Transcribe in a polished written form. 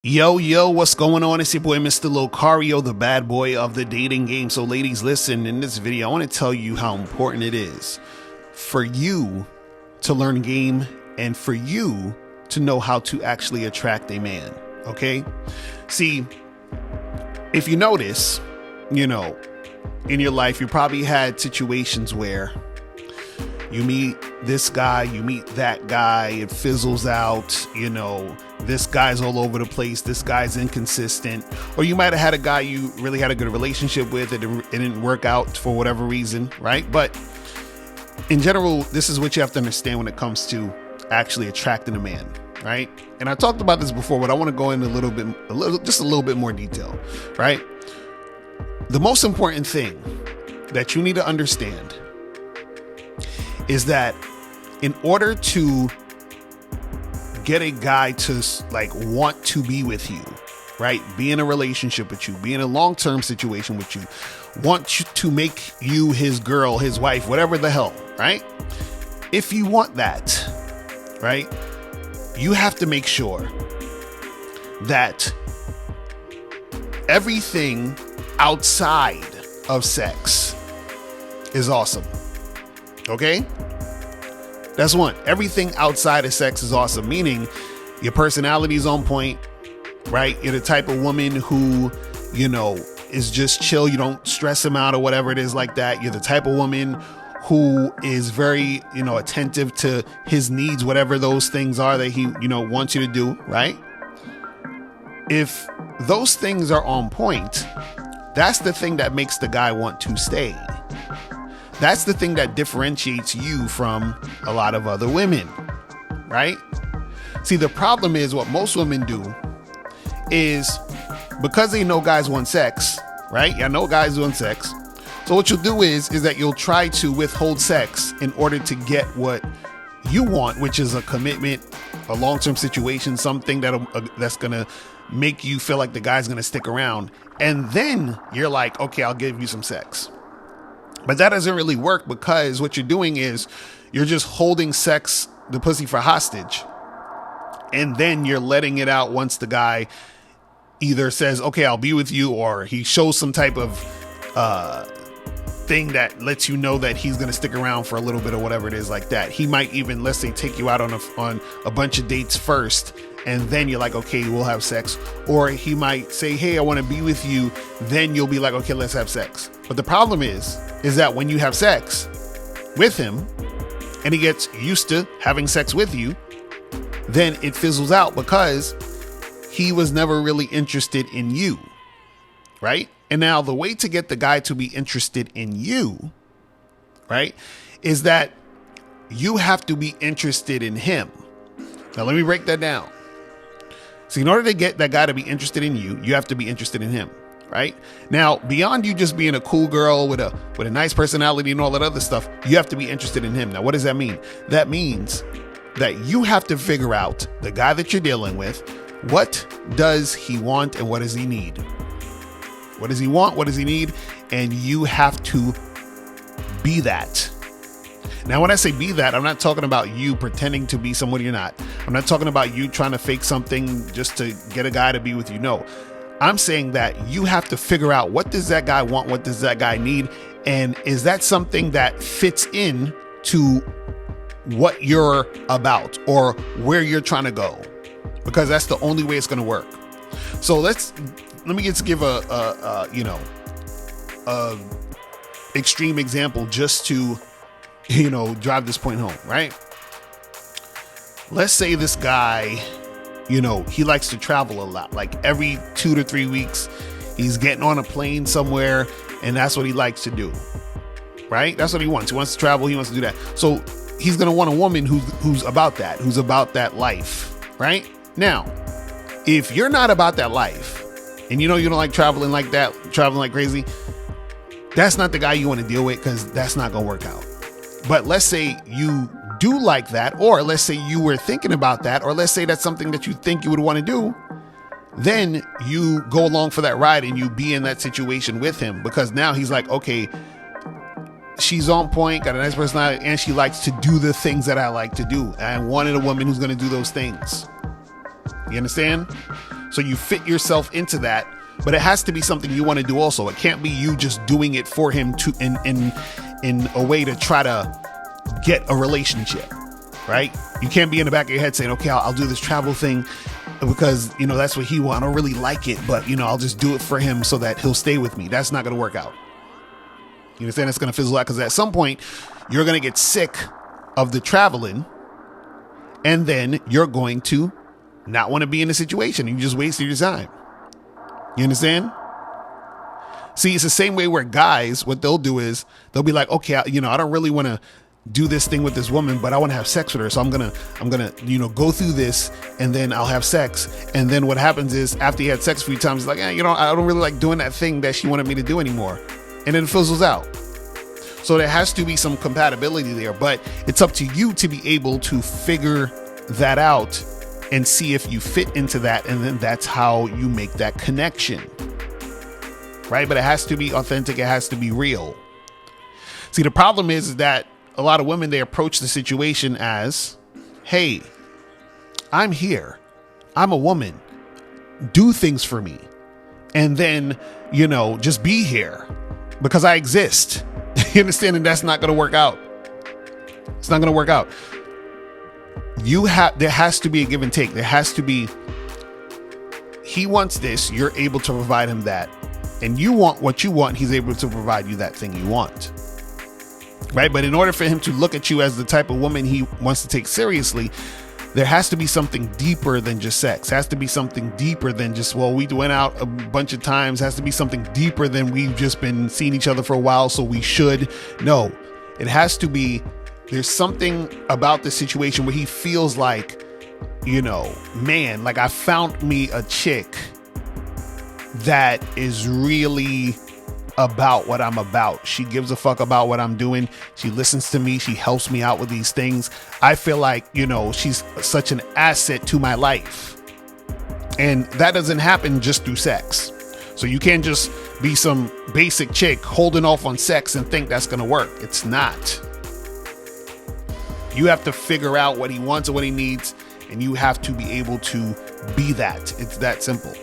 Yo, what's going on? It's your boy, Mr. Locario, the bad boy of the dating game. So ladies, listen, in this video, I want to tell you how important it is for you to learn game and for you to know how to actually attract a man, okay? See, if you notice, in your life, you probably had situations where you meet this guy, you meet that guy, it fizzles out, this guy's all over the place, this guy's inconsistent. Or you might have had a guy you really had a good relationship with, it didn't work out for whatever reason, right? But in general, this is what you have to understand when it comes to actually attracting a man, right? And I talked about this before, but I want to go into just a little bit more detail, right? The most important thing that you need to understand is that in order to get a guy to want to be with you, right? Be in a relationship with you, be in a long-term situation with you, to make you his girl, his wife, whatever the hell, right? If you want that, right, you have to make sure that everything outside of sex is awesome. Okay? That's one. Everything outside of sex is awesome, meaning your personality is on point, right? You're the type of woman who, is just chill. You don't stress him out or whatever it is like that. You're the type of woman who is very, attentive to his needs, whatever those things are that he, wants you to do, right? If those things are on point, that's the thing that makes the guy want to stay. That's the thing that differentiates you from a lot of other women, right? See, the problem is what most women do is because they know guys want sex, right? I know guys want sex. So what you'll do is that you'll try to withhold sex in order to get what you want, which is a commitment, a long-term situation, something that's going to make you feel like the guy's going to stick around. And then you're like, okay, I'll give you some sex. But that doesn't really work because what you're doing is you're just holding the pussy for hostage. And then you're letting it out once the guy either says, okay, I'll be with you, or he shows some type of thing that lets you know that he's going to stick around for a little bit or whatever it is like that. He might even, let's say, take you out on a bunch of dates first. And then you're like, okay, we'll have sex. Or he might say, hey, I want to be with you. Then you'll be like, okay, let's have sex. But the problem is that when you have sex with him and he gets used to having sex with you, then it fizzles out because he was never really interested in you, right? And now the way to get the guy to be interested in you, right, is that you have to be interested in him. Now, let me break that down. So in order to get that guy to be interested in you, you have to be interested in him, right? Now, beyond you just being a cool girl with a nice personality and all that other stuff, you have to be interested in him. Now, what does that mean? That means that you have to figure out the guy that you're dealing with. What does he want and what does he need? What does he want? What does he need? And you have to be that. Now, when I say be that, I'm not talking about you pretending to be someone you're not. I'm not talking about you trying to fake something just to get a guy to be with you. No, I'm saying that you have to figure out what does that guy want? What does that guy need? And is that something that fits in to what you're about or where you're trying to go? Because that's the only way it's going to work. So let me just give a extreme example just to drive this point home, right? Let's say this guy, he likes to travel a lot. Like every 2 to 3 weeks, he's getting on a plane somewhere, and that's what he likes to do, right? That's what he wants. He wants to travel. He wants to do that. So he's going to want a woman who's about that life, right? Now, if you're not about that life and you don't like traveling like that, traveling like crazy, that's not the guy you want to deal with because that's not going to work out. But let's say you do like that, or let's say you were thinking about that, or let's say that's something that you think you would want to do, then you go along for that ride and you be in that situation with him because now he's like, okay, she's on point, got a nice personality, and she likes to do the things that I like to do. I wanted a woman who's going to do those things. You understand? So you fit yourself into that, but it has to be something you want to do also. It can't be you just doing it for him to in a way to try to get a relationship, right? You can't be in the back of your head saying, okay, I'll do this travel thing because, you know, that's what he wants. I don't really like it, but, you know, I'll just do it for him so that he'll stay with me. That's not going to work out. You understand? It's going to fizzle out because at some point you're going to get sick of the traveling, and then you're going to not want to be in the situation. You just wasted your time. You understand? See, it's the same way where guys, what they'll do is they'll be like, okay, you know, I don't really want to do this thing with this woman, but I want to have sex with her. So I'm going to, you know, go through this and then I'll have sex. And then what happens is after he had sex a few times, he's like, you know, I don't really like doing that thing that she wanted me to do anymore. And then it fizzles out. So there has to be some compatibility there, but it's up to you to be able to figure that out and see if you fit into that. And then that's how you make that connection, right? But it has to be authentic. It has to be real. See, the problem is that a lot of women, they approach the situation as, hey, I'm here. I'm a woman. Do things for me. And then, you know, just be here because I exist. You understand? And that's not going to work out. It's not going to work out. There has to be a give and take. There has to be, he wants this, you're able to provide him that. And you want what you want, he's able to provide you that thing you want. Right? But in order for him to look at you as the type of woman he wants to take seriously, there has to be something deeper than just sex. Has to be something deeper than just, well, we went out a bunch of times. Has to be something deeper than we've just been seeing each other for a while, so we should. No, it has to be, there's something about the situation where he feels like, you know, man, like I found me a chick that is really about what I'm about. She gives a fuck about what I'm doing. She listens to me. She helps me out with these things. I feel like, you know, she's such an asset to my life. And that doesn't happen just through sex. So you can't just be some basic chick holding off on sex and think that's going to work. It's not. You have to figure out what he wants and what he needs, and you have to be able to be that. It's that simple.